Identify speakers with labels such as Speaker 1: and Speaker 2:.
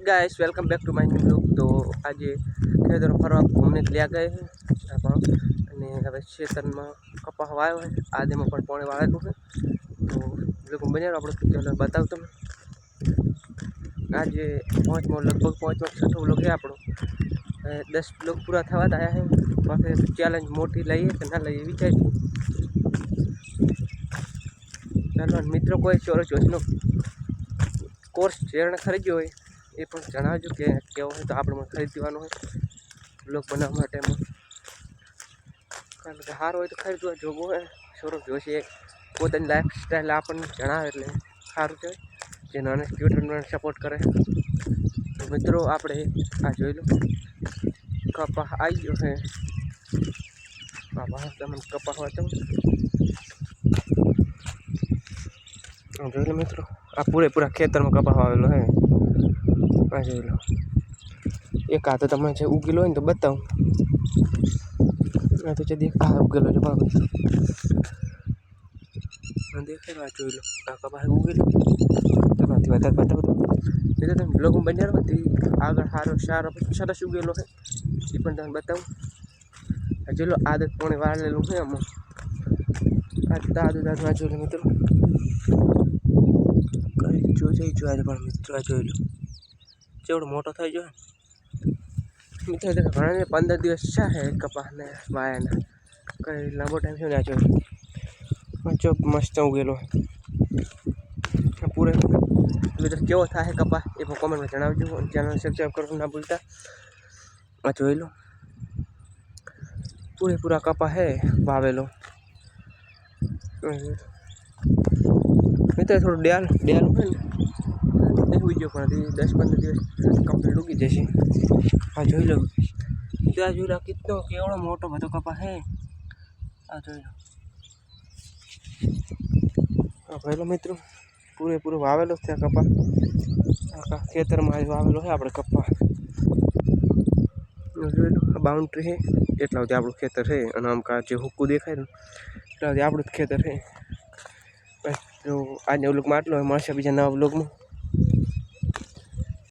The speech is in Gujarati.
Speaker 1: Guys welcome back to my new blog. तो आज खेतर फरवा घूमने के लिए आ गए हैं हमें खेतर में कपा वायो है आधे में पानी वाळेलू है। तो ब्लॉग बने आप चलो बताओ तुम आज 5 लगभग 5 ब्लॉग है आप 10 ब्लॉग पूरा थवा आया है। पास चैलेंज मोटी लईए कि ना लईए विचार चलो मित्रों कोई चोरो चोचनो कोर्स जेने खरीद्यो હોય એ પણ જણાવજો કે કેવો હોય તો આપણે ખરીદવાનો હોય બ્લોગ બનાવવા માટે કારણ કે સારો હોય તો ખરીદવા જોવો હોય સૌરભ જોશી પોતાની લાઈફસ્ટાઈલ આપણને જણાવે એટલે સારું છે જે નાના ટ્યુટરને સપોર્ટ કરે। તો મિત્રો આપણે આ જોઈ લો કપા આવી ગયો છે બાબા તમને કપા હોય તો જોઈ લો મિત્રો આ પૂરેપૂરા ખેતરમાં કપા વાવેલો હે આ જોઈ લો એક આ તો તમે જે ઉગેલો હોય ને તો બતાવું આ તો જે દેખા ઉગેલો છે બાબા દેખાય જોઈ લો આ કપા ઉગેલો તમારાથી વધારે બતાવો તો તમે બ્લોગ બની રહ્યો હતી આગળ સારો સરસ ઉગેલો છે એ પણ તમને બતાવું આ જોઈ લો આદત પાણી વાળેલું છે આમાં આ દાદુ આ જોઈ લો મિત્રો જોઈ આજે પણ મિત્રો આ જોઈ લો જેવડો મોટો થઈ ગયો મિત્રો ઘણા 15 દિવસ છે કપાસને વાયાના કઈ લાંબો ટાઈમ છે ને આ જોઈ જો મસ્ત ઉગેલો પૂરે મિત્રો કેવો થાય કપાસ એ પણ કોમેન્ટમાં જણાવજો ચેનલ સબસ્ક્રાઈબ કરવાનું ના ભૂલતા। આ જોઈ લો પૂરેપૂરા કપાસ હે વાવેલો મિત્રો થોડું ડેલ હોય ને નહીં ઉગ્યો પણ 10-15 દિવસ કમ્પ્લીટ ઉગી જશે। આ જોઈ લો ત્યાં જોઈ લો કેટલો કેવડો મોટો બધો કપા હે આ જોઈ લો આ પહેલો મિત્રો પૂરેપૂરો વાવેલો છે કપા આખા ખેતરમાં વાવેલો છે આપણે કપા જોઈ લો આ બાઉન્ડ્રી છે એટલા સુધી આપણું ખેતર છે અને આમ કા જે હુક્કું દેખાય ને એટલા સુધી આપણું જ ખેતર છે। તો આજના વ્લોગમાં આટલો મળશે બીજા નવા વ્લોગમાં।